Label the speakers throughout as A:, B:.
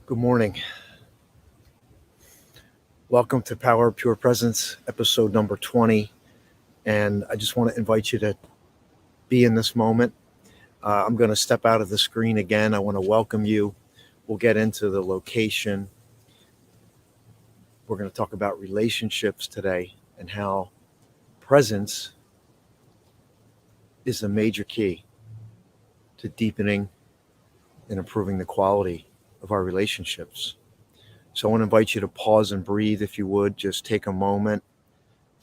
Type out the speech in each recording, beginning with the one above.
A: Good morning. Welcome to Power of Pure Presence, episode number 20. And I just want to invite you to be in this moment. I'm going to step out of the screen again. I want to welcome you. We'll get into the location. We're going to talk about relationships today and how presence is a major key to deepening and improving the quality of our relationships. So I want to invite you to pause and breathe, if you would. Just take a moment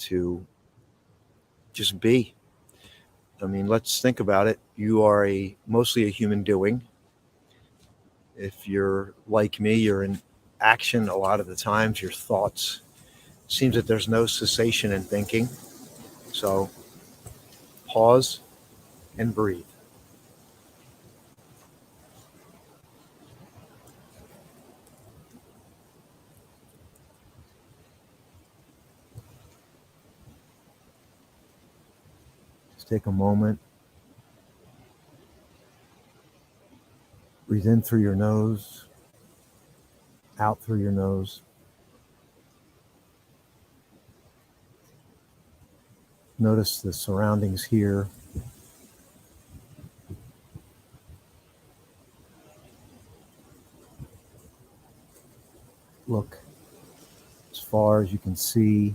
A: to just be. I mean, let's think about it. You are mostly a human doing. If you're like me, you're in action a lot of the times. Your thoughts, seems that there's no cessation in thinking. So pause and breathe. Just take a moment. Breathe in through your nose, out through your nose. Notice the surroundings here. Look as far as you can see.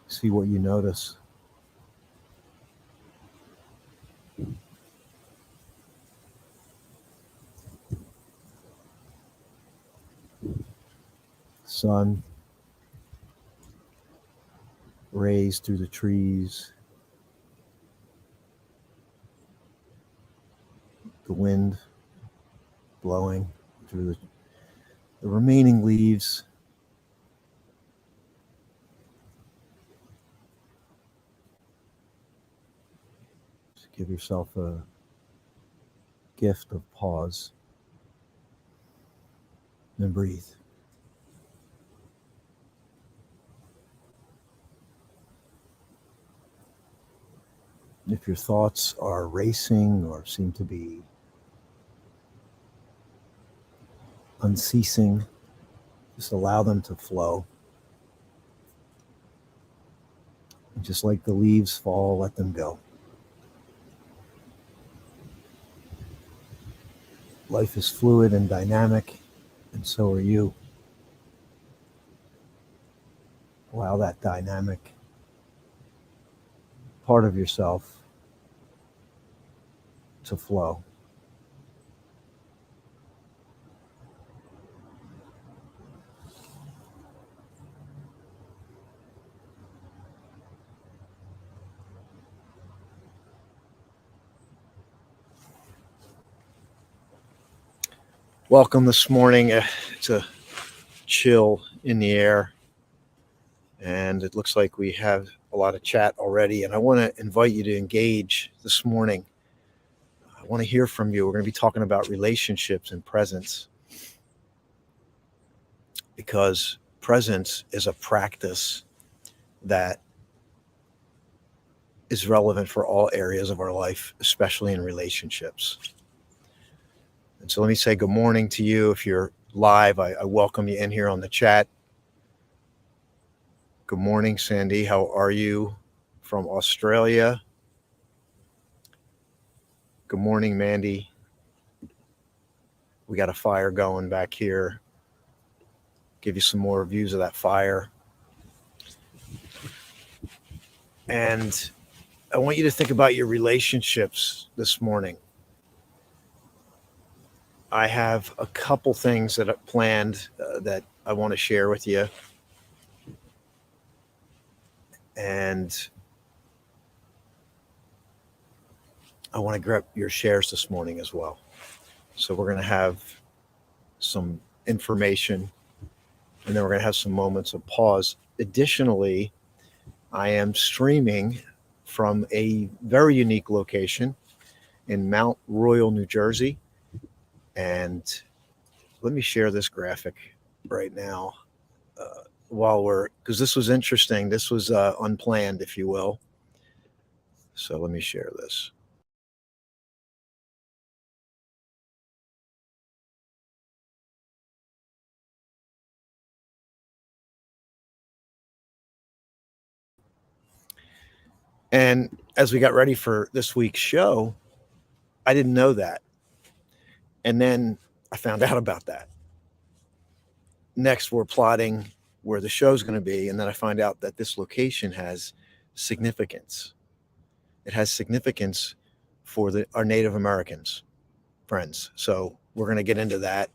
A: See what you notice. Sun, rays through the trees, the wind blowing through the remaining leaves. Just give yourself a gift of pause and breathe. If your thoughts are racing or seem to be unceasing, just allow them to flow. And just like the leaves fall, let them go. Life is fluid and dynamic, and so are you. Allow that dynamic part of yourself to flow. Welcome this morning. It's a chill in the air, and it looks like we have a lot of chat already, and I want to invite you to engage this morning. I want to hear from you. We're going to be talking about relationships and presence, because presence is a practice that is relevant for all areas of our life, especially in relationships. And so let me say good morning to you. If you're live, I welcome you in here on the chat. Good morning, Sandy. How are you from Australia? Good morning, Mandy. We got a fire going back here. Give you some more views of that fire. And I want you to think about your relationships this morning. I have a couple things that I planned that I want to share with you. And I want to grab your shares this morning as well. So we're going to have some information, and then we're going to have some moments of pause. Additionally, I am streaming from a very unique location in Mount Royal, New Jersey. And let me share this graphic right now because this was interesting. This was unplanned, if you will. So let me share this. And as we got ready for this week's show, I didn't know that. And then I found out about that. Next, we're plotting where the show's going to be. And then I find out that this location has significance. It has significance for our Native Americans friends. So we're going to get into that.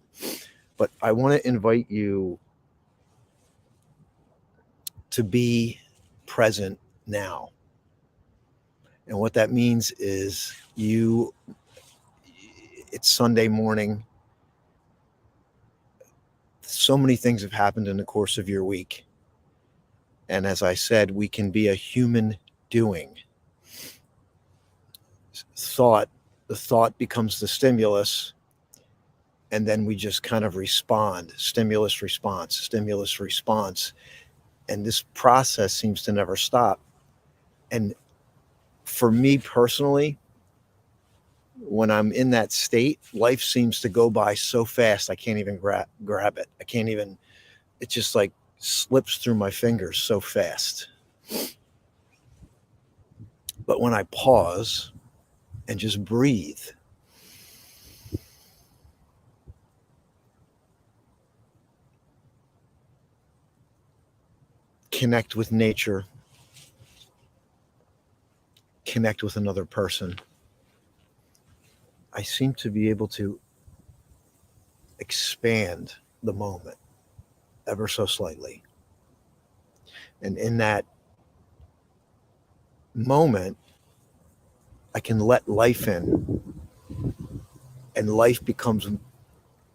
A: But I want to invite you to be present now. And what that means is it's Sunday morning. So many things have happened in the course of your week. And as I said, we can be a human doing. The thought becomes the stimulus, and then we just kind of respond. Stimulus, response. And this process seems to never stop. And for me personally, when I'm in that state, life seems to go by so fast, I can't even grab it. It just like slips through my fingers so fast. But when I pause and just breathe, connect with nature, connect with another person, I seem to be able to expand the moment ever so slightly. And in that moment, I can let life in, and life becomes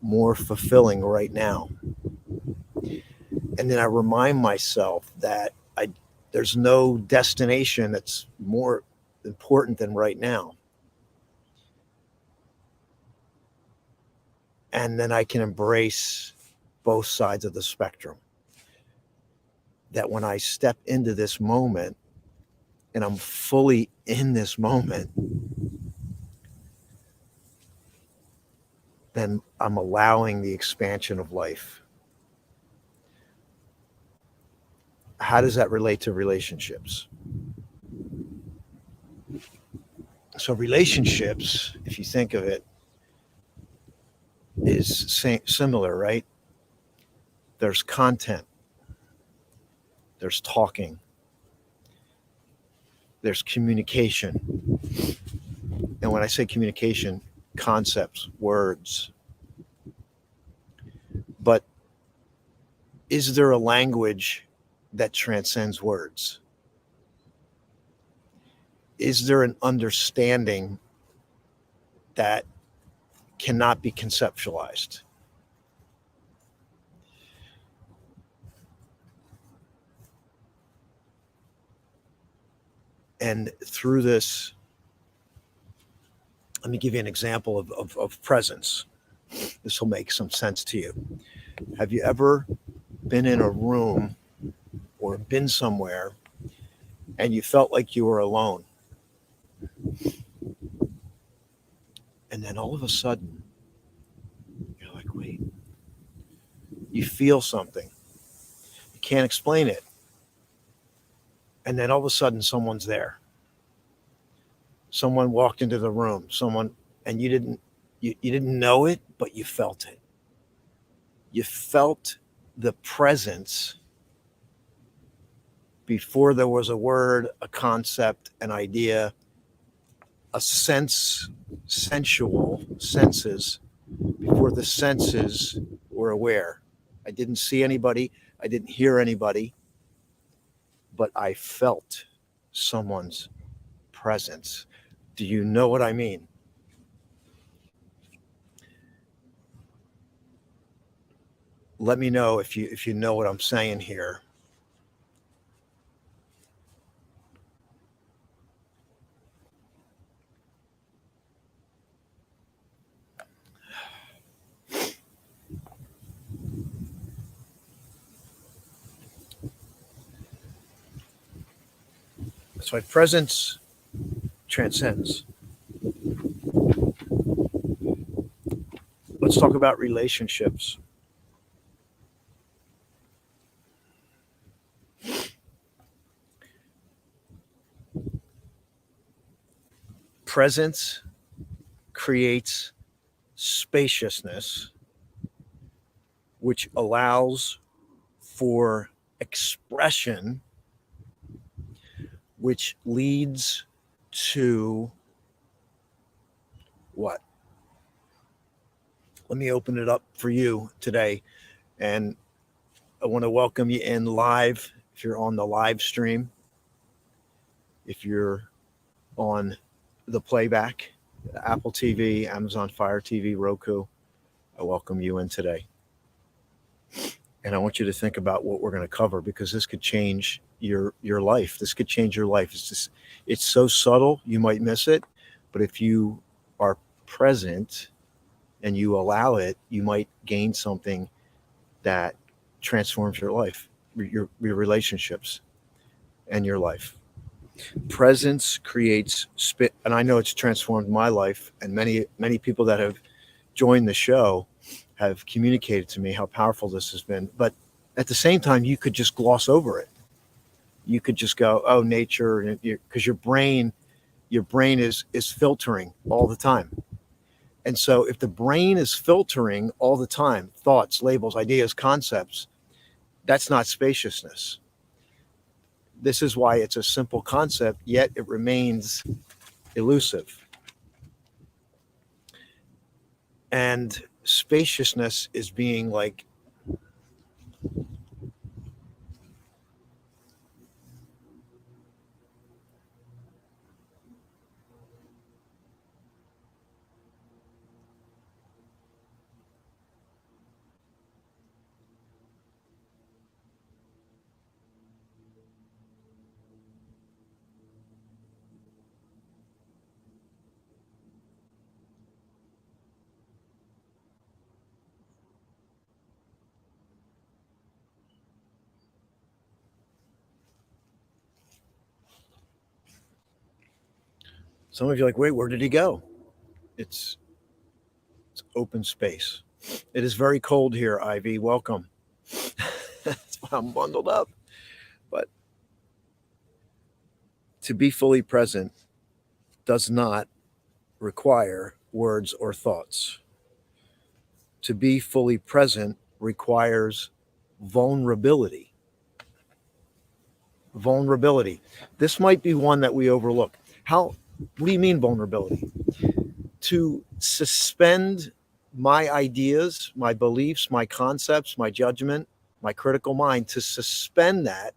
A: more fulfilling right now. And then I remind myself that there's no destination that's more important than right now. And then I can embrace both sides of the spectrum. That when I step into this moment and I'm fully in this moment, then I'm allowing the expansion of life. How does that relate to relationships? So relationships, if you think of it, is similar, right? There's content, there's talking, there's communication. And when I say communication, concepts, words. But is there a language that transcends words? Is there an understanding that cannot be conceptualized? And through this, let me give you an example of presence. This will make some sense to you. Have you ever been in a room or been somewhere and you felt like you were alone? And then all of a sudden, you're like, wait, you feel something. You can't explain it. And then all of a sudden, someone's there. Someone walked into the room. And you didn't know it, but you felt it. You felt the presence before there was a word, a concept, an idea, a senses, before the senses were aware. I didn't see anybody. I didn't hear anybody, but I felt someone's presence. Do you know what I mean? Let me know if you know what I'm saying here. That's why presence transcends. Let's talk about relationships. Presence creates spaciousness, which allows for expression, which leads to what? Let me open it up for you today. And I want to welcome you in live if you're on the live stream, if you're on the playback, Apple TV, Amazon Fire TV, Roku. I welcome you in today. And I want you to think about what we're going to cover, because this could change your life. This could change your life. It's so subtle, you might miss it. But if you are present and you allow it, you might gain something that transforms your life, your relationships, and your life. Presence creates and I know it's transformed my life, and many people that have joined the show have communicated to me how powerful this has been. But at the same time, you could just gloss over it. You could just go, oh, nature, because your brain is filtering all the time. And so if the brain is filtering all the time, thoughts, labels, ideas, concepts, that's not spaciousness. This is why it's a simple concept, yet it remains elusive. And spaciousness is being like, some of you are like, wait, where did he go? It's open space. It is very cold here, Ivy. Welcome. That's why I'm bundled up. But to be fully present does not require words or thoughts. To be fully present requires vulnerability. Vulnerability. This might be one that we overlook. What do you mean vulnerability? To suspend my ideas, my beliefs, my concepts, my judgment, my critical mind, to suspend that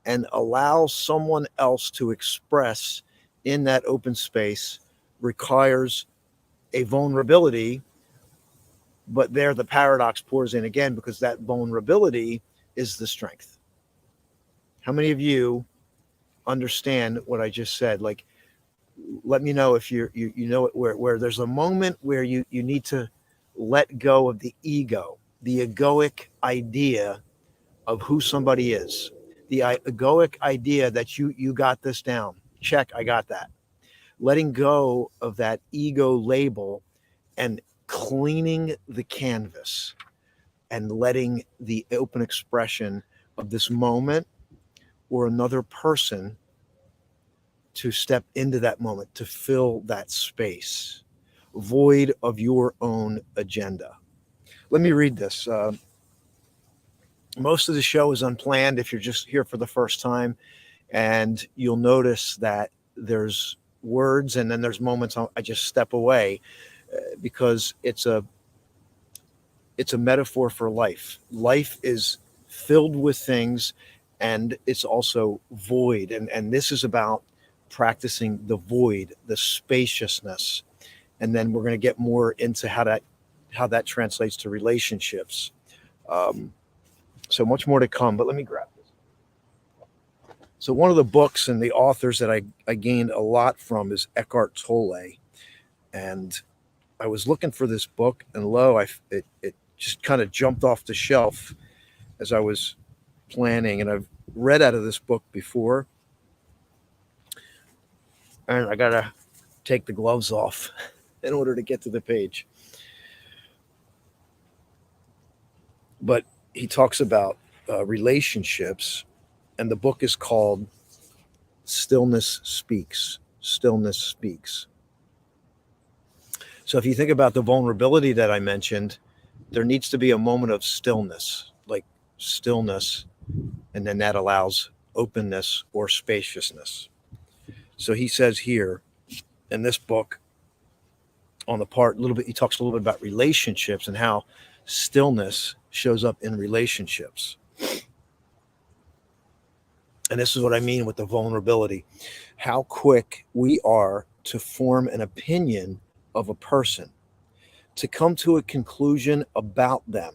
A: and allow someone else to express in that open space requires a vulnerability. But there the paradox pours in again, because that vulnerability is the strength. How many of you understand what I just said? Like, let me know if you know it, where there's a moment where you need to let go of the ego, the egoic idea of who somebody is, the egoic idea that you got this down. Check, I got that. Letting go of that ego label and cleaning the canvas and letting the open expression of this moment or another person to step into that moment, to fill that space, void of your own agenda. Let me read this. Most of the show is unplanned if you're just here for the first time, and you'll notice that there's words and then there's moments I just step away because it's a metaphor for life. Life is filled with things, and it's also void. And this is about practicing the void, the spaciousness. And then we're going to get more into how that translates to relationships. So much more to come, but let me grab this. So one of the books and the authors that I gained a lot from is Eckhart Tolle. And I was looking for this book, and lo, it just kind of jumped off the shelf as I was planning. And I've read out of this book before, and I gotta take the gloves off in order to get to the page. But he talks about relationships, and the book is called Stillness Speaks. Stillness Speaks. So if you think about the vulnerability that I mentioned, there needs to be a moment of stillness, like stillness, and then that allows openness or spaciousness. So he says here in this book, on the part a little bit, he talks a little bit about relationships and how stillness shows up in relationships. And this is what I mean with the vulnerability. How quick we are to form an opinion of a person, to come to a conclusion about them.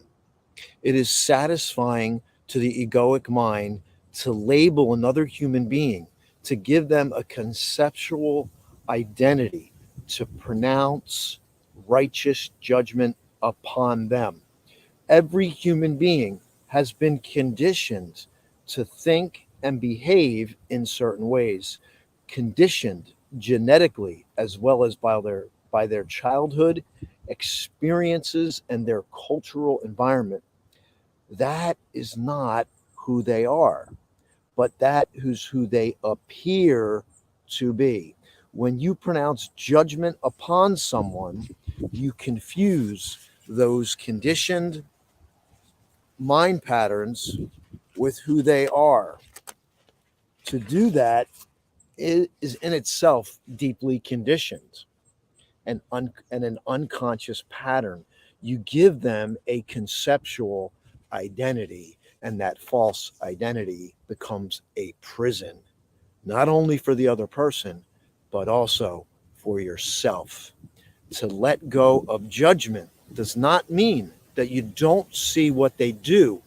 A: It is satisfying to the egoic mind to label another human being, to give them a conceptual identity, to pronounce righteous judgment upon them. Every human being has been conditioned to think and behave in certain ways, conditioned genetically as well as by their childhood experiences and their cultural environment. That is not who they are, but that is who they appear to be. When you pronounce judgment upon someone, you confuse those conditioned mind patterns with who they are. To do that is in itself deeply conditioned and an unconscious pattern. You give them a conceptual identity, and that false identity becomes a prison, not only for the other person, but also for yourself. To let go of judgment does not mean that you don't see what they do.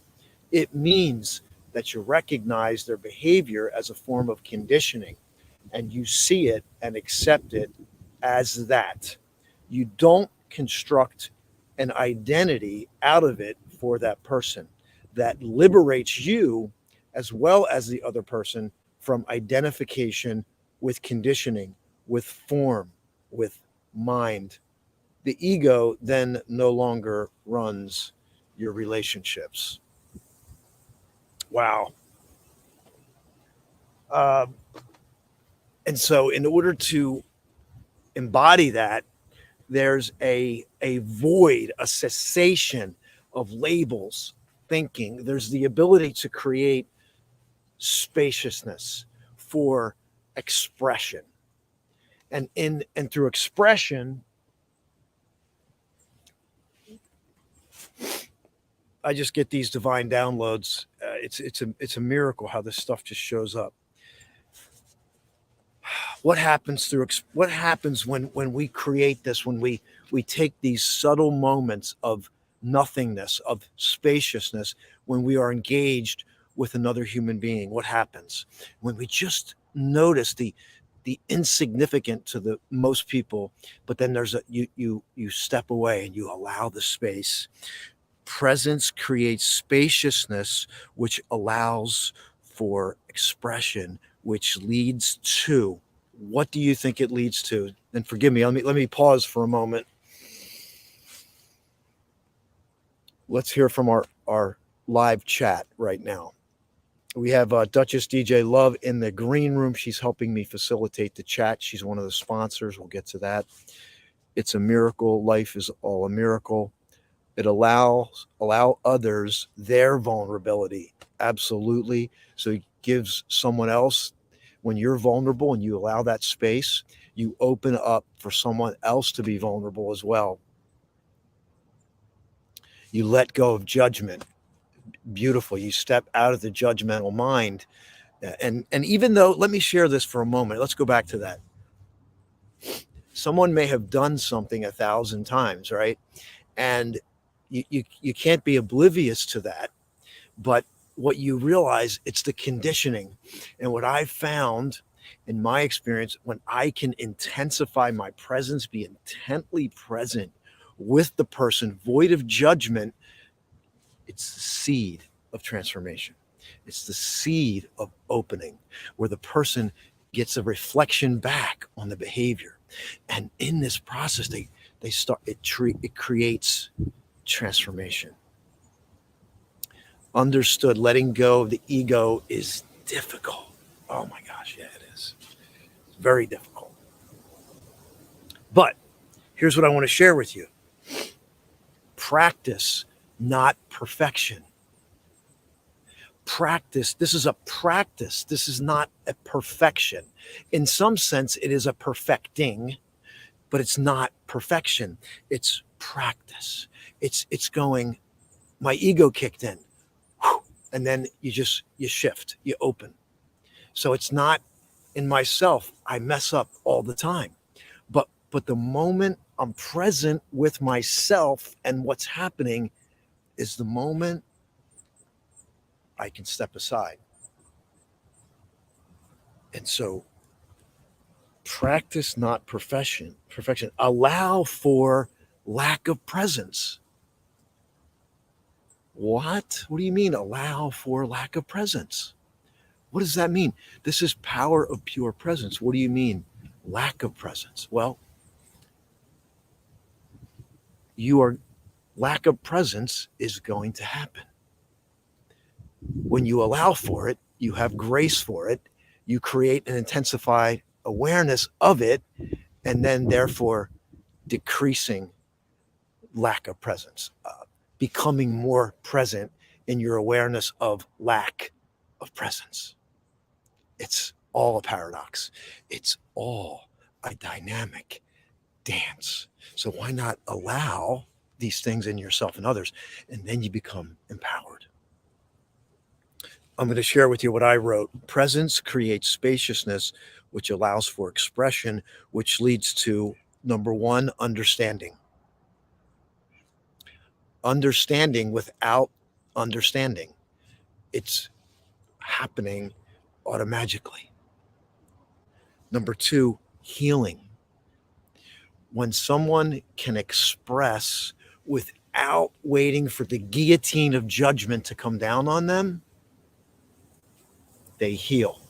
A: It means that you recognize their behavior as a form of conditioning and you see it and accept it as that. You don't construct an identity out of it for that person. That liberates you as well as the other person from identification with conditioning, with form, with mind. The ego then no longer runs your relationships. Wow. Uh, and so, in order to embody that, there's a void, a cessation of labels, thinking. There's the ability to create spaciousness for expression. And through expression, I just get these divine downloads. It's a miracle how this stuff just shows up. What happens when we create this, when we take these subtle moments of nothingness, of spaciousness, when we are engaged with another human being? What happens when we just notice the insignificant to the most people, but then there's you step away and you allow the space. Presence creates spaciousness, which allows for expression, which leads to, what do you think it leads to? And forgive me, let me pause for a moment. Let's hear from our live chat right now. We have Duchess DJ Love in the green room. She's helping me facilitate the chat. She's one of the sponsors. We'll get to that. It's a miracle. Life is all a miracle. It allow others their vulnerability. Absolutely. So it gives someone else, when you're vulnerable and you allow that space, you open up for someone else to be vulnerable as well. You let go of judgment. Beautiful. You step out of the judgmental mind. And even though, let me share this for a moment. Let's go back to that. Someone may have done something 1,000 times, right? And you can't be oblivious to that. But what you realize, it's the conditioning. And what I've found in my experience, when I can intensify my presence, be intently present with the person, void of judgment, it's the seed of transformation. It's the seed of opening, where the person gets a reflection back on the behavior. And in this process, they start, it creates transformation. Understood, letting go of the ego is difficult. Oh my gosh, yeah, it is. It's very difficult. But Here's what I want to share with you. Practice, not perfection. Practice. This is a practice. This is not a perfection. In some sense, it is a perfecting, but it's not perfection. It's practice. It's going, my ego kicked in, and then you shift, you open. So it's not in myself. I mess up all the time. But the moment I'm present with myself and what's happening is the moment I can step aside. And so practice, not perfection. Allow for lack of presence. What? What do you mean allow for lack of presence? What does that mean? This is power of pure presence. What do you mean lack of presence? Well, lack of presence is going to happen. When you allow for it, you have grace for it, you create an intensified awareness of it, and then therefore decreasing lack of presence, becoming more present in your awareness of lack of presence. It's all a paradox. It's all a dynamic dance. So why not allow these things in yourself and others, and then you become empowered. I'm going to share with you what I wrote. Presence creates spaciousness, which allows for expression, which leads to, number one, understanding. Understanding without understanding. It's happening automatically. Number two, healing. When someone can express without waiting for the guillotine of judgment to come down on them, they heal.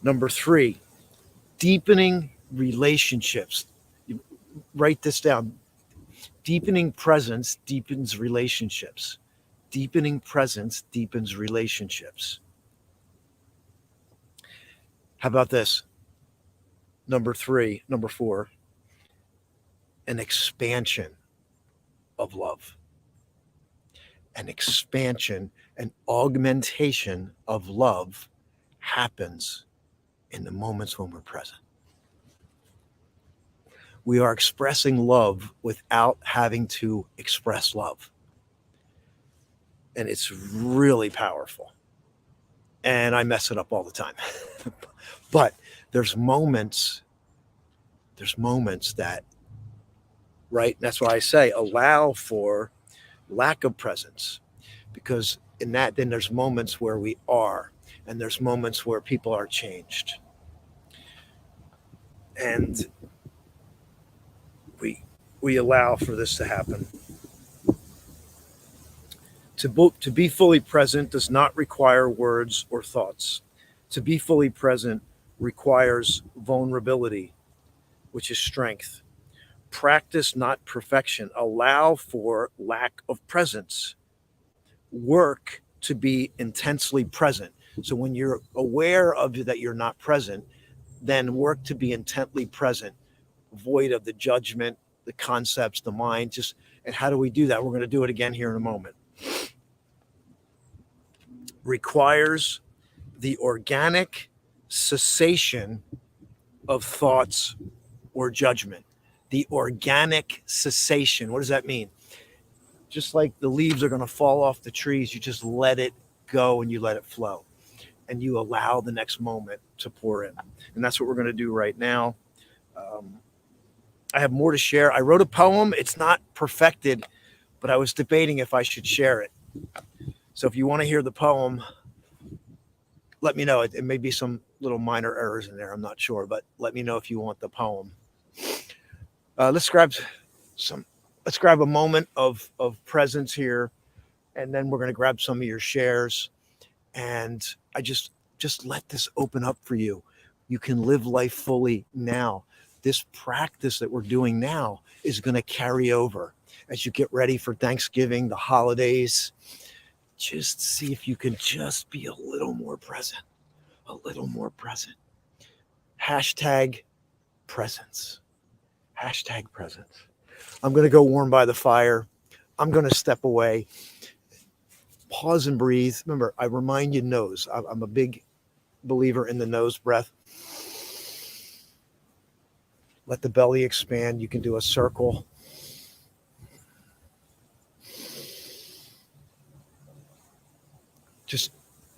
A: Number three, deepening relationships. You write this down. Deepening presence deepens relationships. Deepening presence deepens relationships. How about this? Number four, an expansion of love. An expansion, an augmentation of love happens in the moments when we're present. We are expressing love without having to express love. And it's really powerful. And I mess it up all the time. But there's moments that, right? That's why I say allow for lack of presence, because in that, then there's moments where we are, and there's moments where people are changed. And we allow for this to happen. To be fully present does not require words or thoughts. To be fully present requires vulnerability, which is strength. Practice, not perfection. Allow for lack of presence. Work to be intensely present. So when you're aware of that you're not present, then work to be intently present, void of the judgment, the concepts, the mind. And how do we do that? We're going to do it again here in a moment. Requires the organic cessation of thoughts or judgment. The organic cessation. What does that mean? Just like the leaves are going to fall off the trees, you just let it go and you let it flow. And you allow the next moment to pour in. And that's what we're going to do right now. I have more to share. I wrote a poem. It's not perfected, but I was debating if I should share it. So if you want to hear the poem, let me know. It may be some little minor errors in there. I'm not sure, but let me know if you want the poem. Let's grab a moment of presence here, and then we're going to grab some of your shares. And I just let this open up for you. You can live life fully now. This practice that we're doing now is going to carry over as you get ready for Thanksgiving, the holidays. Just see if you can just be a little more present, a little more present. Hashtag presence. Hashtag presence. I'm going to go warm by the fire. I'm going to step away. Pause and breathe. Remember, I remind you nose. I'm a big believer in the nose breath. Let the belly expand. You can do a circle. Just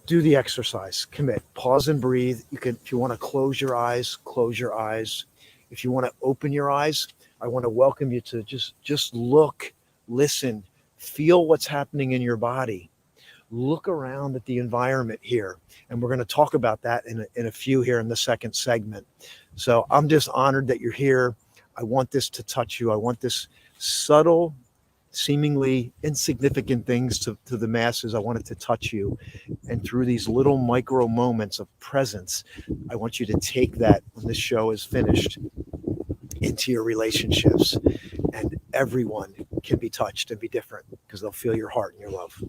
A: do the exercise. Commit. Pause and breathe. You can, if you want to close your eyes, close your eyes. If you want to open your eyes, I want to welcome you to just look, listen, feel what's happening in your body. Look around at the environment here. And we're going to talk about that in a few here in the second segment. So I'm just honored that you're here. I want this to touch you. I want this subtle, seemingly insignificant things to the masses. I want it to touch you. And through these little micro moments of presence, I want you to take that when this show is finished into your relationships. And everyone can be touched and be different because they'll feel your heart and your love.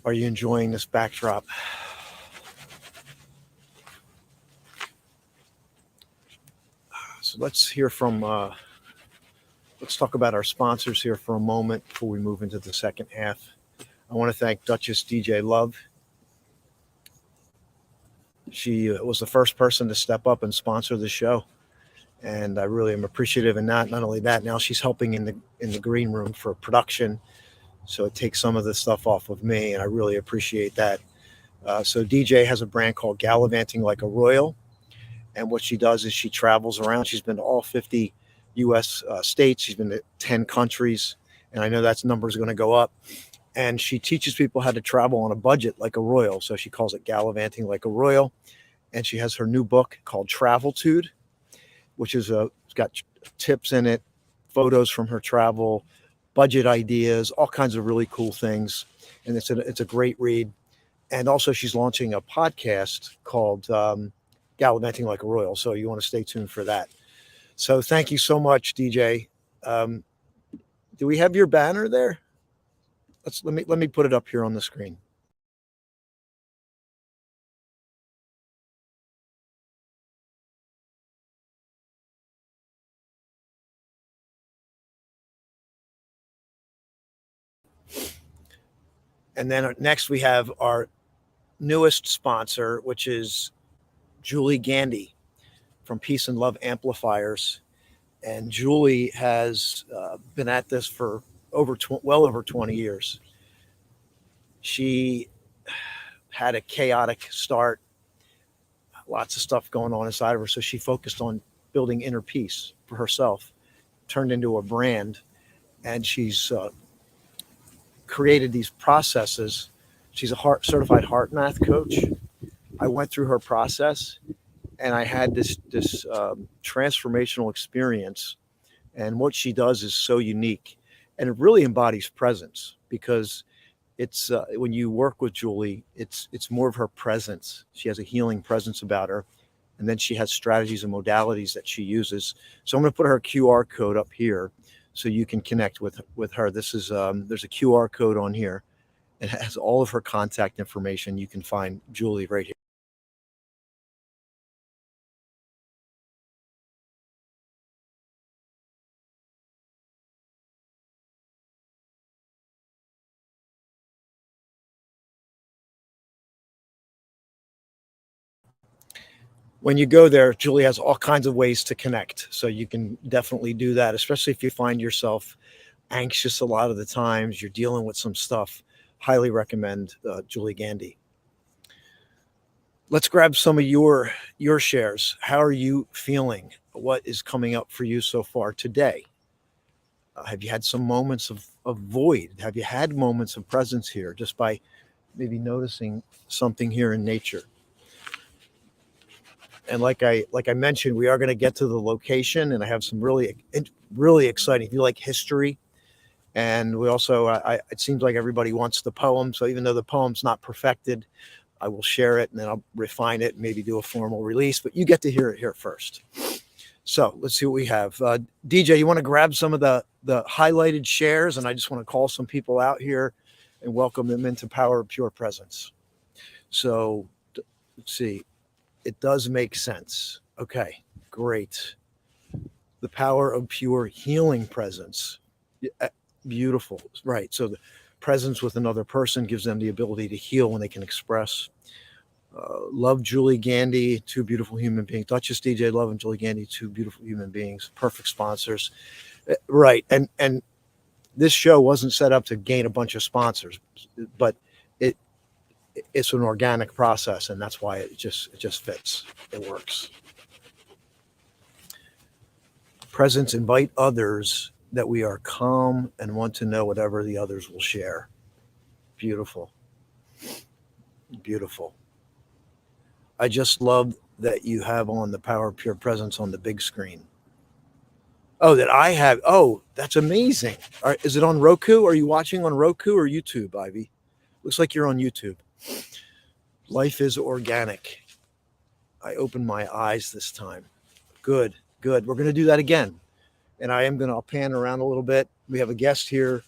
A: Are you enjoying this backdrop? So let's talk about our sponsors here for a moment before we move into the second half. I want to thank Duchess DJ Love. She was the first person to step up and sponsor the show, and I really am appreciative. And not only that, now she's helping in the green room for production, so it takes some of the stuff off of me, and I really appreciate that. So DJ has a brand called Gallivanting Like a Royal, and what she does is she travels around. She's been to all 50 U.S. States. She's been to 10 countries, and I know that number is going to go up. And she teaches people how to travel on a budget like a royal. So she calls it Gallivanting Like a Royal. And she has her new book called Traveltude, which is it's got tips in it, photos from her travel, budget ideas, all kinds of really cool things. And it's a great read. And also she's launching a podcast called Gallivanting Like a Royal. So you want to stay tuned for that. So thank you so much, DJ. Do we have your banner there? Let me put it up here on the screen. And then next we have our newest sponsor, which is Julie Gandy from Peace and Love Amplifiers. And Julie has been at this for well over 20 years. She had a chaotic start, lots of stuff going on inside of her. So she focused on building inner peace for herself, turned into a brand, and she's created these processes. She's a certified heart math coach. I went through her process, and I had this transformational experience. And what she does is so unique, and it really embodies presence, because it's when you work with Julie, it's more of her presence. She has a healing presence about her, and then she has strategies and modalities that she uses. So I'm going to put her QR code up here so you can connect with her. This is there's a QR code on here. It has all of her contact information. You can find Julie right here. When you go there, Julie has all kinds of ways to connect. So you can definitely do that, especially if you find yourself anxious a lot of the times, you're dealing with some stuff. Highly recommend Julie Gandy. Let's grab some of your shares. How are you feeling? What is coming up for you so far today? Have you had some moments of void? Have you had moments of presence here just by maybe noticing something here in nature? And like I mentioned, we are going to get to the location, and I have some really exciting. If you like history, and we also, it seems like everybody wants the poem. So even though the poem's not perfected, I will share it and then I'll refine it and maybe do a formal release. But you get to hear it here first. So let's see what we have. DJ, you want to grab some of the highlighted shares, and I just want to call some people out here and welcome them into Power of Pure Presence. So let's see. It does make sense. Okay, great. The power of pure healing presence. Beautiful. Right. So the presence with another person gives them the ability to heal when they can express. Love Julie Gandy, two beautiful human beings. Duchess DJ Love and Julie Gandy, two beautiful human beings, perfect sponsors. Right. And this show wasn't set up to gain a bunch of sponsors, but it's an organic process, and that's why it just fits. It works. Presence, invite others that we are calm and want to know whatever the others will share. Beautiful. Beautiful. I just love that you have on the Power of Pure Presence on the big screen. Oh, that I have. Oh, that's amazing. Is it on Roku? Are you watching on Roku or YouTube, Ivy? Looks like you're on YouTube. Life is organic. I opened my eyes this time. Good. We're going to do that again. And I'll pan around a little bit. We have a guest here.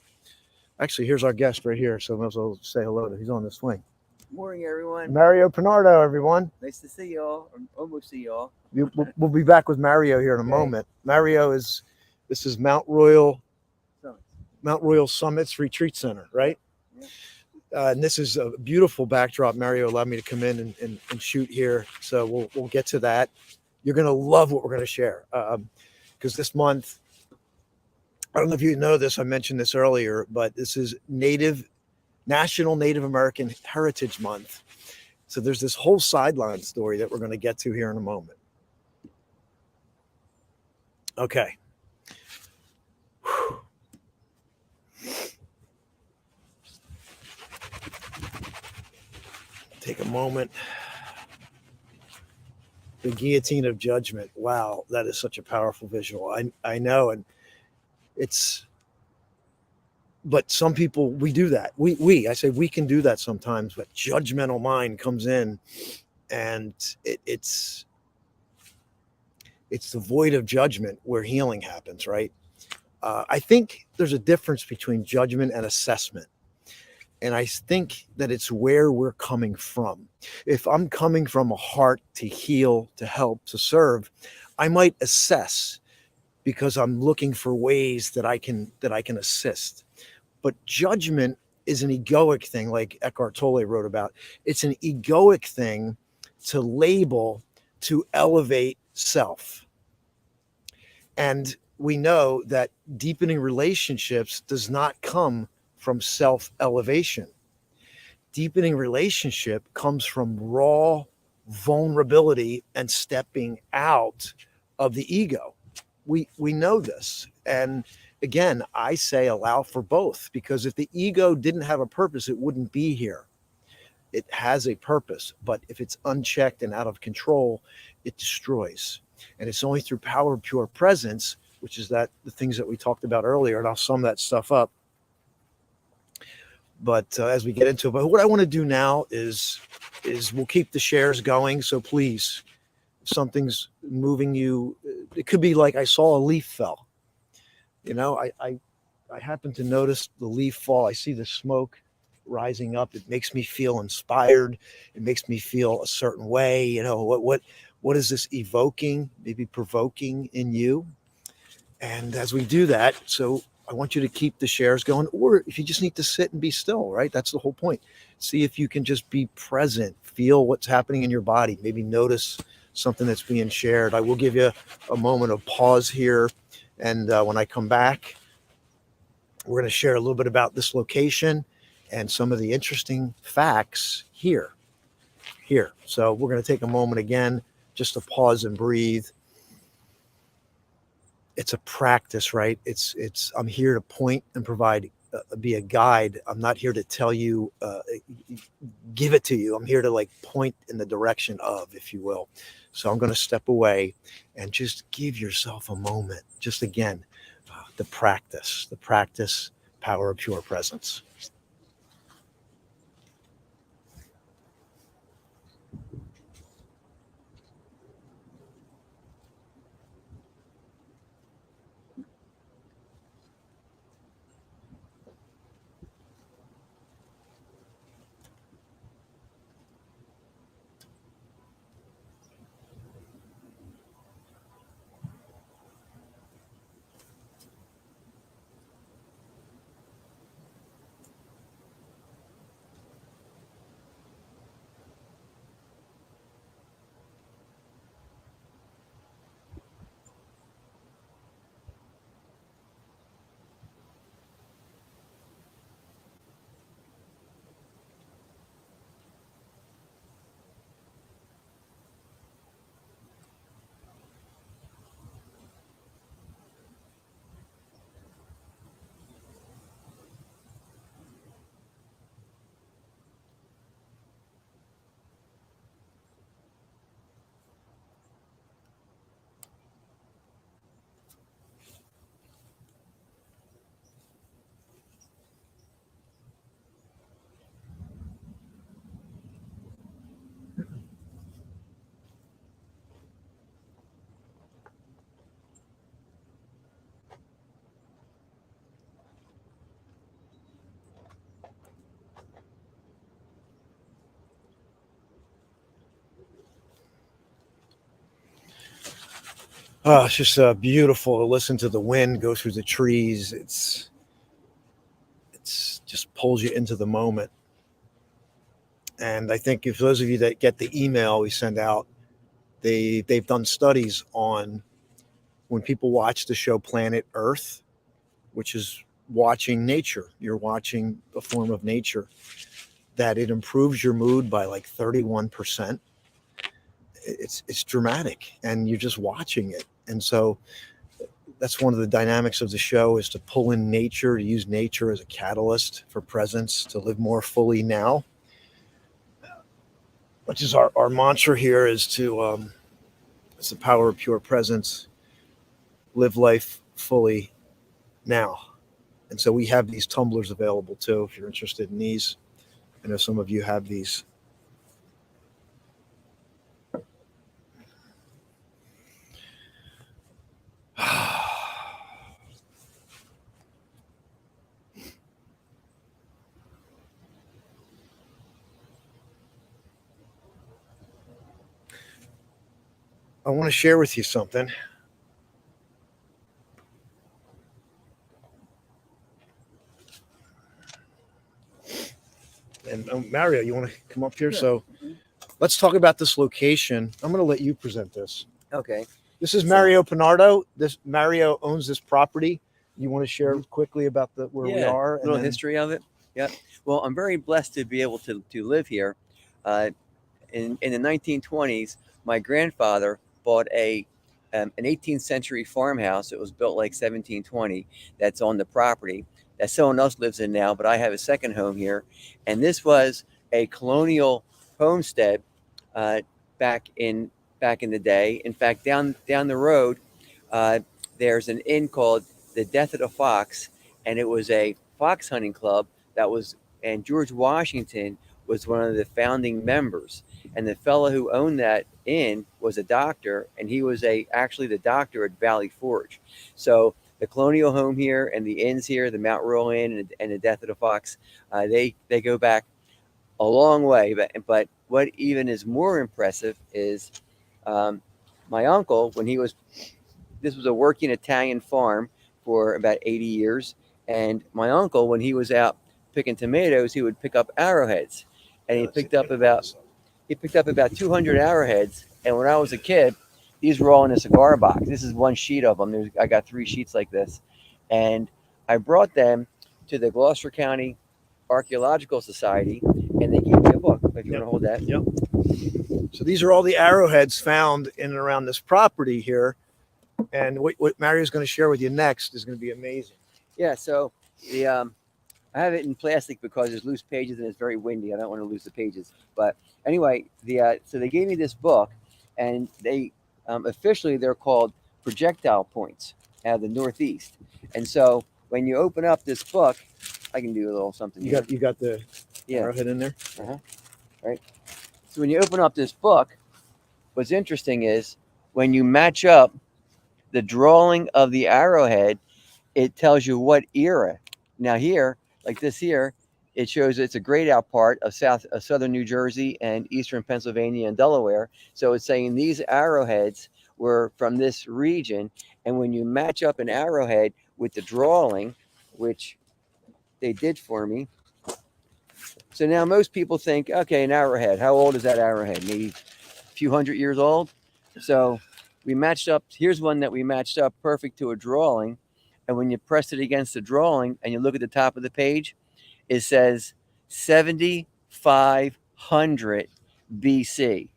A: Actually, here's our guest right here. So I might as well say hello to. He's on the swing.
B: Morning, everyone.
A: Mario Pinardo, everyone.
B: Nice to see y'all. Almost see y'all.
A: We'll be back with Mario here in a moment. Mario this is Mount Royal Summits Retreat Center, right? Yeah. And this is a beautiful backdrop. Mario allowed me to come in and shoot here. So we'll get to that. You're going to love what we're going to share. Because this month, I don't know if you know this, I mentioned this earlier, but this is National Native American Heritage Month. So there's this whole sideline story that we're going to get to here in a moment. Okay. Take a moment. The guillotine of judgment. Wow, that is such a powerful visual. I know, and but some people, we do that. I say we can do that sometimes, but judgmental mind comes in, and It's the void of judgment where healing happens, right? I think there's a difference between judgment and assessment. And I think that it's where we're coming from. If I'm coming from a heart to heal, to help, to serve, I might assess because I'm looking for ways that I can assist. But judgment is an egoic thing, like Eckhart Tolle wrote about. It's an egoic thing to label, to elevate self. And we know that deepening relationships does not come from self-elevation. Deepening relationship comes from raw vulnerability and stepping out of the ego. We know this. And again, I say allow for both, because if the ego didn't have a purpose, it wouldn't be here. It has a purpose, but if it's unchecked and out of control, it destroys. And it's only through power of pure presence, which is that the things that we talked about earlier, and I'll sum that stuff up. But as we get into it, but what I want to do now is we'll keep the shares going. So please, if something's moving you, it could be like I saw a leaf fell. You know, I happen to notice the leaf fall. I see the smoke rising up. It makes me feel inspired. It makes me feel a certain way. You know, what is this evoking, maybe provoking in you? And as we do that, so I want you to keep the shares going, or if you just need to sit and be still, right? That's the whole point. See if you can just be present, feel what's happening in your body, maybe notice something that's being shared. I will give you a moment of pause here. And when I come back, we're going to share a little bit about this location and some of the interesting facts here. So we're going to take a moment again, just to pause and breathe. It's a practice, right? I'm here to point and provide, be a guide. I'm not here to tell you, give it to you. I'm here to like point in the direction of, if you will. So I'm going to step away and just give yourself a moment. Just again, the practice, power of pure presence. Oh, it's just beautiful to listen to the wind go through the trees. It's just pulls you into the moment. And I think if those of you that get the email we send out, they've done studies on when people watch the show Planet Earth, which is watching nature. You're watching a form of nature, that it improves your mood by like 31%. It's dramatic, and you're just watching it. And so that's one of the dynamics of the show, is to pull in nature, to use nature as a catalyst for presence, to live more fully now, which is our mantra here, is to it's the power of pure presence, live life fully now. And so we have these tumblers available too, if you're interested in these. I know some of you have these. I want to share with you something. And Mario, you want to come up here?
B: Sure.
A: So let's talk about this location. I'm going to let you present this.
B: Okay.
A: This is
B: So-
A: Mario Pinardo. This Mario owns this property. You want to share quickly about where we are?
B: A little history of it. Yeah. Well, I'm very blessed to be able to live here. In the 1920s, my grandfather bought an 18th century farmhouse. It was built like 1720. That's on the property that someone else lives in now, but I have a second home here. And this was a colonial homestead uh, back in the day. In fact, down the road, uh, there's an inn called the Death of the Fox, and it was a fox hunting club and George Washington was one of the founding members. And the fellow who owned that inn was a doctor, and he was actually the doctor at Valley Forge. So the colonial home here and the inns here, the Mount Royal Inn and the Death of the Fox, they go back a long way. But what even is more impressive is my uncle, this was a working Italian farm for about 80 years. And my uncle, when he was out picking tomatoes, he would pick up arrowheads. And he picked up about 200 arrowheads. And when I was a kid, these were all in a cigar box. This is one sheet of them. I got 3 sheets like this. And I brought them to the Gloucester County Archaeological Society, and they gave me a book. If you want to hold that.
A: Yep. So these are all the arrowheads found in and around this property here. And what Mario's going to share with you next is going to be amazing.
B: Yeah, so I have it in plastic because there's loose pages and it's very windy. I don't want to lose the pages. But anyway, so they gave me this book, and they officially they're called projectile points out of the Northeast. And so when you open up this book, I can do a little something.
A: You got the arrowhead in there.
B: Right. So when you open up this book, what's interesting is when you match up the drawing of the arrowhead, it tells you what era. Now here, like this here, it shows it's a grayed out part of southern New Jersey and eastern Pennsylvania and Delaware. So it's saying these arrowheads were from this region. And when you match up an arrowhead with the drawing, which they did for me. So now most people think, okay, an arrowhead. How old is that arrowhead? Maybe a few hundred years old. So we matched up. Here's one that we matched up perfect to a drawing. And when you press it against the drawing and you look at the top of the page, it says 7,500 BC.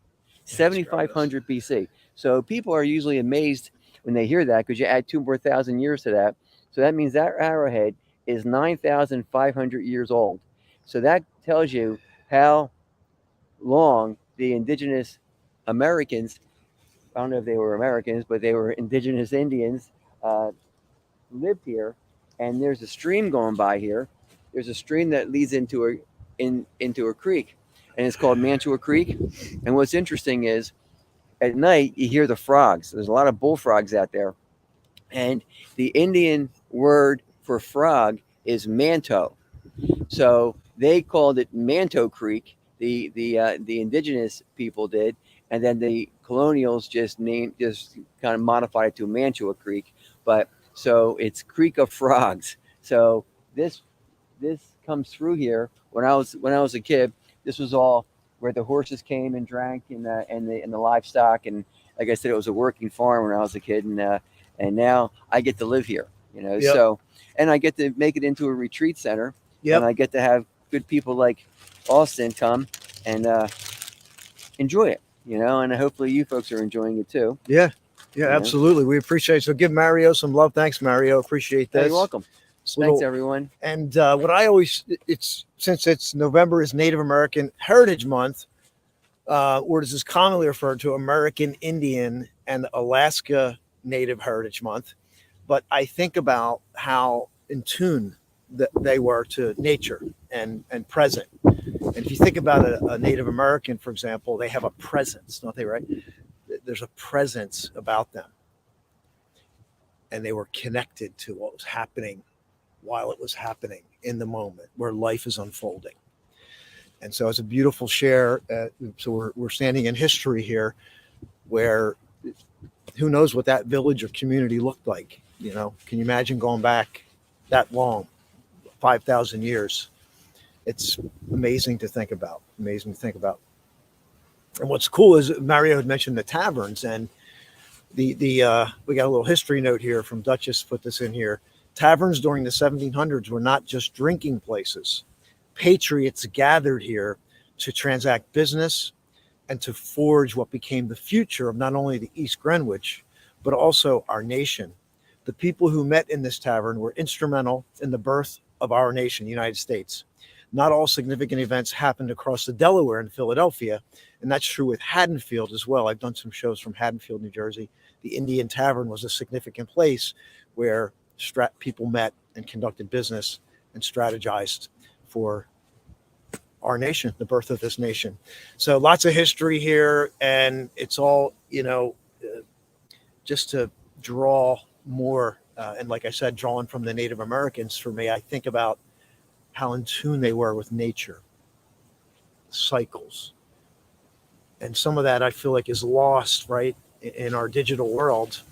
B: 7,500 BC. So people are usually amazed when they hear that because you add 2,000 more years to that. So that means that arrowhead is 9,500 years old. So that tells you how long the indigenous Americans, I don't know if they were Americans, but they were indigenous Indians, lived here. And there's a stream going by here. There's a stream that leads into a creek, and it's called Mantua Creek. And what's interesting is at night you hear the frogs. There's a lot of bullfrogs out there, and the Indian word for frog is manto. So they called it Manto Creek. The indigenous people did, and then the colonials just kind of modified it to Mantua Creek. But so it's Creek of Frogs. So this comes through here. When I was a kid, this was all where the horses came and drank, and the livestock. And like I said, it was a working farm when I was a kid, and now I get to live here.
A: Yep.
B: So, and I get to make it into a retreat center.
A: Yep.
B: And I get to have good people like Austin come and enjoy it. And hopefully you folks are enjoying it too.
A: Yeah, absolutely. We appreciate it. So give Mario some love. Thanks, Mario. Appreciate this.
B: You're welcome. Thanks, everyone.
A: And what I always, since it's November is Native American Heritage Month, or as is commonly referred to, American Indian and Alaska Native Heritage Month. But I think about how in tune that they were to nature and present. And if you think about a Native American, for example, they have a presence, don't they, right? There's a presence about them. And they were connected to what was happening while it was happening in the moment where life is unfolding. And so it's a beautiful share. So we're standing in history here where who knows what that village or community looked like? Can you imagine going back that long, 5,000 years? It's amazing to think about. Amazing to think about. And what's cool is Mario had mentioned the taverns, and the we got a little history note here from Duchess. Put this in here. Taverns during the 1700s were not just drinking places. Patriots gathered here to transact business and to forge what became the future of not only the East Greenwich, but also our nation. The people who met in this tavern were instrumental in the birth of our nation, the United States. Not all significant events happened across the Delaware and Philadelphia, and that's true with Haddonfield as well. I've done some shows from Haddonfield, New Jersey. The Indian Tavern was a significant place where people met and conducted business and strategized for our nation, the birth of this nation. So lots of history here, and it's all, just to draw more. And like I said, drawing from the Native Americans, for me, I think about how in tune they were with nature, cycles. And some of that I feel like is lost, right, in our digital world.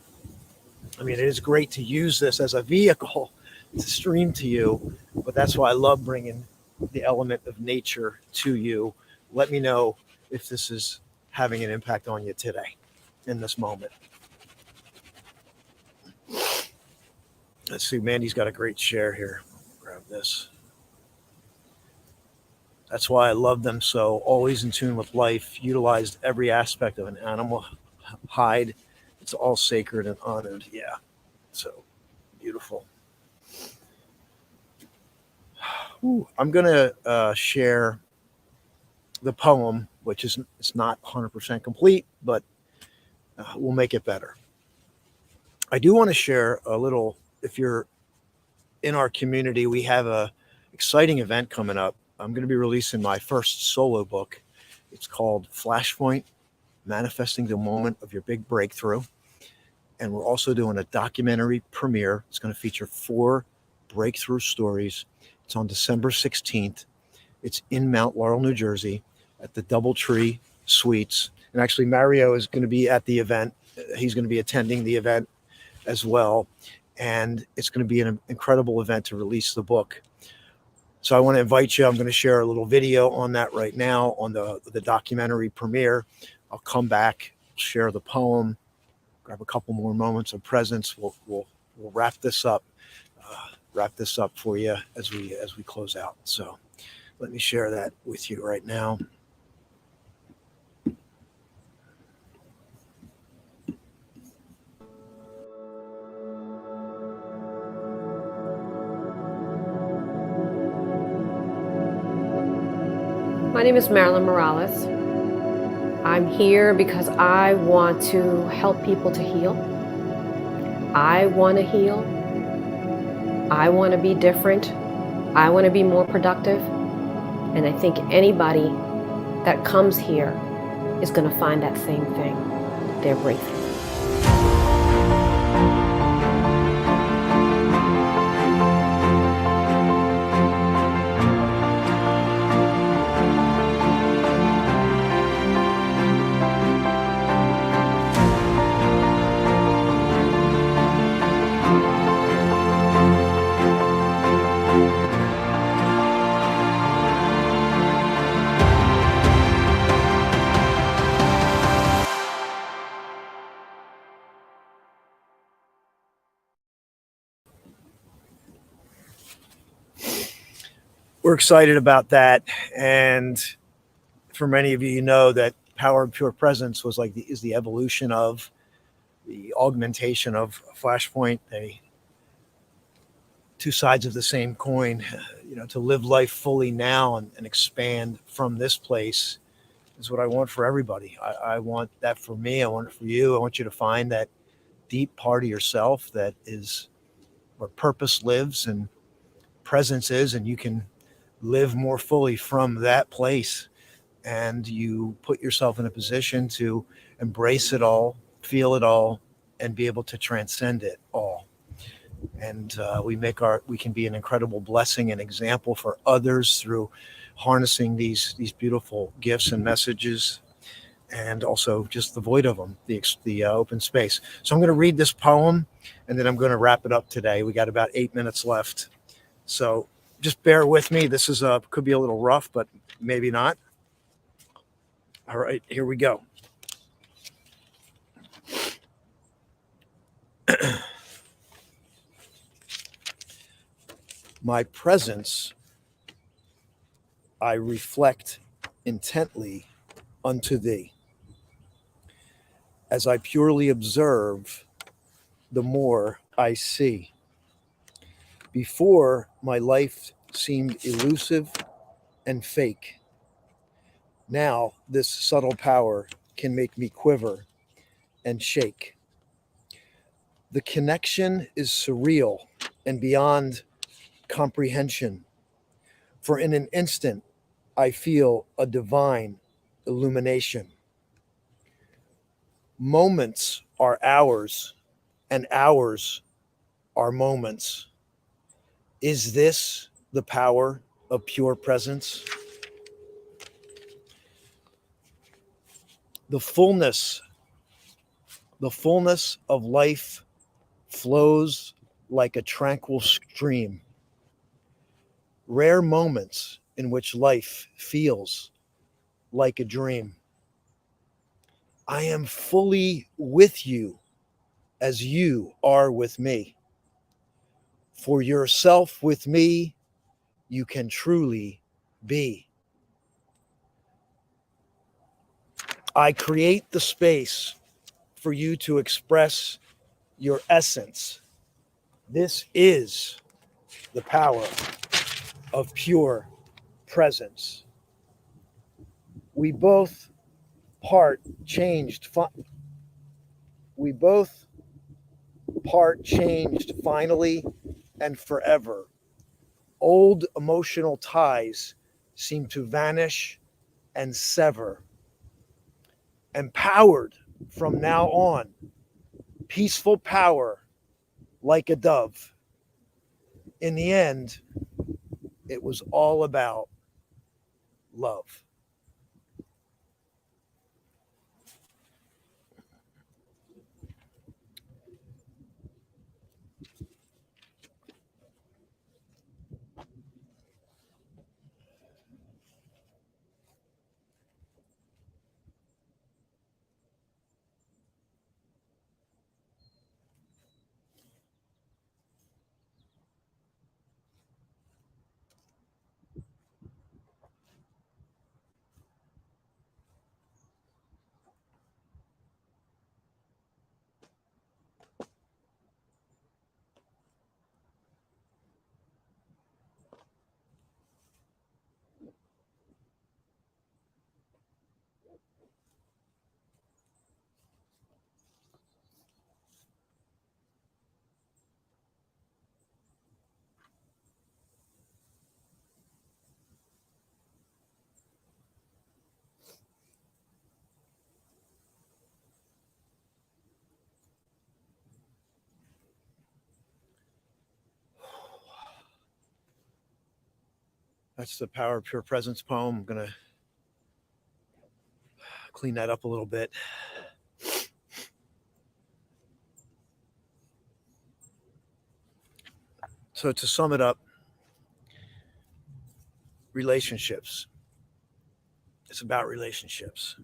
A: I mean, it is great to use this as a vehicle to stream to you, but that's why I love bringing the element of nature to you. Let me know if this is having an impact on you today in this moment. Let's see, Mandy's got a great share here. Grab this. That's why I love them so. Always in tune with life, utilized every aspect of an animal hide. It's all sacred and honored. Yeah, so beautiful. Ooh, I'm going to share the poem, which is it's not 100% complete, but we'll make it better. I do want to share a little. If you're in our community, we have a exciting event coming up. I'm going to be releasing my first solo book. It's called Flashpoint, Manifesting the Moment of Your Big Breakthrough. And we're also doing a documentary premiere. It's going to feature 4 breakthrough stories. It's on December 16th. It's in Mount Laurel, New Jersey at the Doubletree Suites. And actually, Mario is going to be at the event. He's going to be attending the event as well. And it's going to be an incredible event to release the book. So I want to invite you. I'm going to share a little video on that right now on the documentary premiere. I'll come back, share the poem, grab a couple more moments of presence. We'll wrap this up for you as we close out. So let me share that with you right now.
C: My name is Marilyn Morales. I'm here because I want to help people to heal. I want to heal. I want to be different. I want to be more productive. And I think anybody that comes here is going to find that same thing, their breakthrough.
A: We're excited about that. And for many of you, you know that Power of Pure Presence is the evolution of the augmentation of Flashpoint, two sides of the same coin. To live life fully now and expand from this place is what I want for everybody. I want that for me. I want it for you. I want you to find that deep part of yourself that is where purpose lives and presence is, and you can live more fully from that place. And you put yourself in a position to embrace it all, feel it all, and be able to transcend it all. And we can be an incredible blessing and example for others through harnessing these beautiful gifts and messages. and also just the void of them, the open space. So I'm going to read this poem, and then I'm going to wrap it up today. We got about 8 minutes left, so just bear with me. This is could be a little rough, but maybe not. All right, here we go. My presence I reflect intently unto thee. As I purely observe, the more I see. Before, my life seemed elusive and fake. Now, this subtle power can make me quiver and shake. The connection is surreal and beyond comprehension. For in an instant, I feel a divine illumination. Moments are hours, and hours are moments. Is this the power of pure presence? The fullness of life flows like a tranquil stream. Rare moments in which life feels like a dream. I am fully with you as you are with me. For yourself with me, you can truly be. I create the space for you to express your essence. This is the power of pure presence. We both changed finally and forever. Old emotional ties seem to vanish and sever. Empowered from now on, peaceful power like a dove. In the end, it was all about love. That's the Power of Pure Presence poem. I'm going to clean that up a little bit. So to sum it up, relationships. It's about relationships.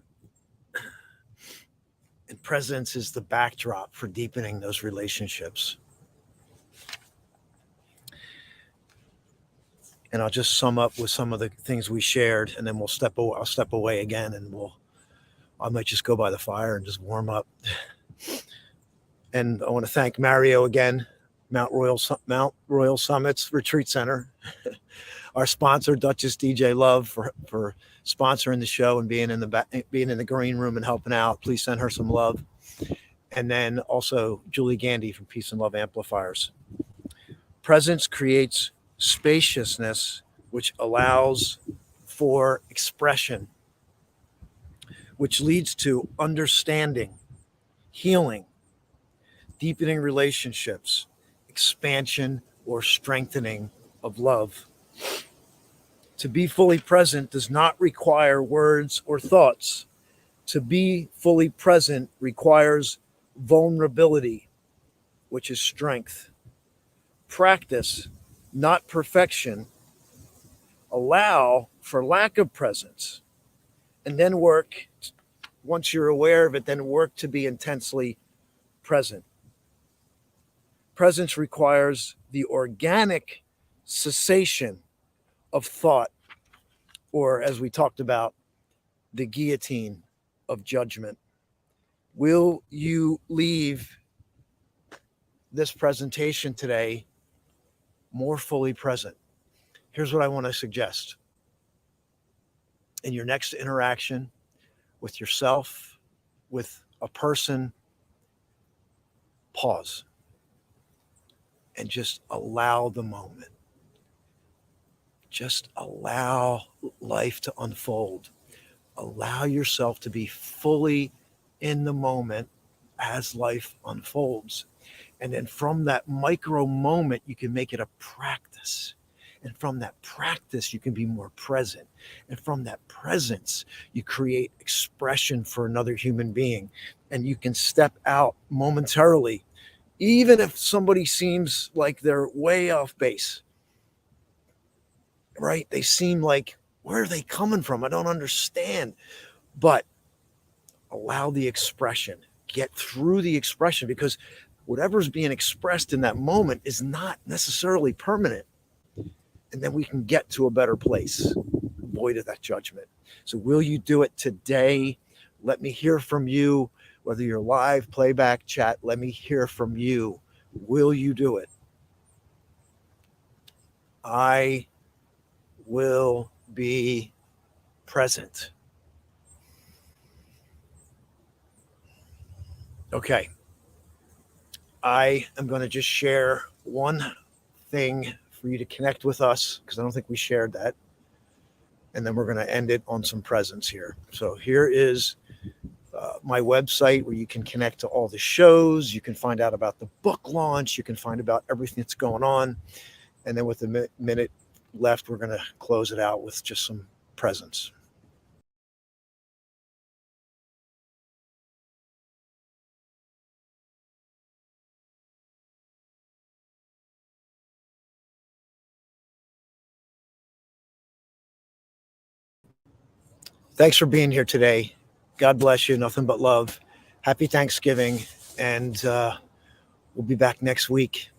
A: And presence is the backdrop for deepening those relationships. And I'll just sum up with some of the things we shared, and then I'll step away again, and I might just go by the fire and just warm up. And I want to thank Mario again, Mount Royal Summits Retreat Center, our sponsor, Duchess DJ Love, for sponsoring the show and being in the green room and helping out. Please send her some love. And then also Julie Gandy from Peace and Love Amplifiers. Presence creates spaciousness, which allows for expression, which leads to understanding, healing, deepening relationships, expansion or strengthening of love. To be fully present does not require words or thoughts. To be fully present requires vulnerability, which is strength. Practice, not perfection. Allow for lack of presence. And then work, once you're aware of it, then work to be intensely present. Presence requires the organic cessation of thought, or as we talked about, the guillotine of judgment. Will you leave this presentation today more fully present? Here's what I want to suggest. In your next interaction with yourself, with a person, pause and just allow the moment. Just allow life to unfold. Allow yourself to be fully in the moment as life unfolds. And then from that micro moment, you can make it a practice. And from that practice, you can be more present. And from that presence, you create expression for another human being. And you can step out momentarily, even if somebody seems like they're way off base, right? They seem like, where are they coming from? I don't understand. But allow the expression, get through the expression, because whatever's being expressed in that moment is not necessarily permanent. And then we can get to a better place, void of that judgment. So will you do it today? Let me hear from you, whether you're live, playback, chat, let me hear from you. Will you do it? I will be present. Okay. I am going to just share one thing for you to connect with us, because I don't think we shared that. And then we're going to end it on some presence here. So here is my website where you can connect to all the shows. You can find out about the book launch. You can find about everything that's going on. And then with a minute left, we're going to close it out with just some presence. Thanks for being here today. God bless you. Nothing but love. Happy Thanksgiving. And we'll be back next week.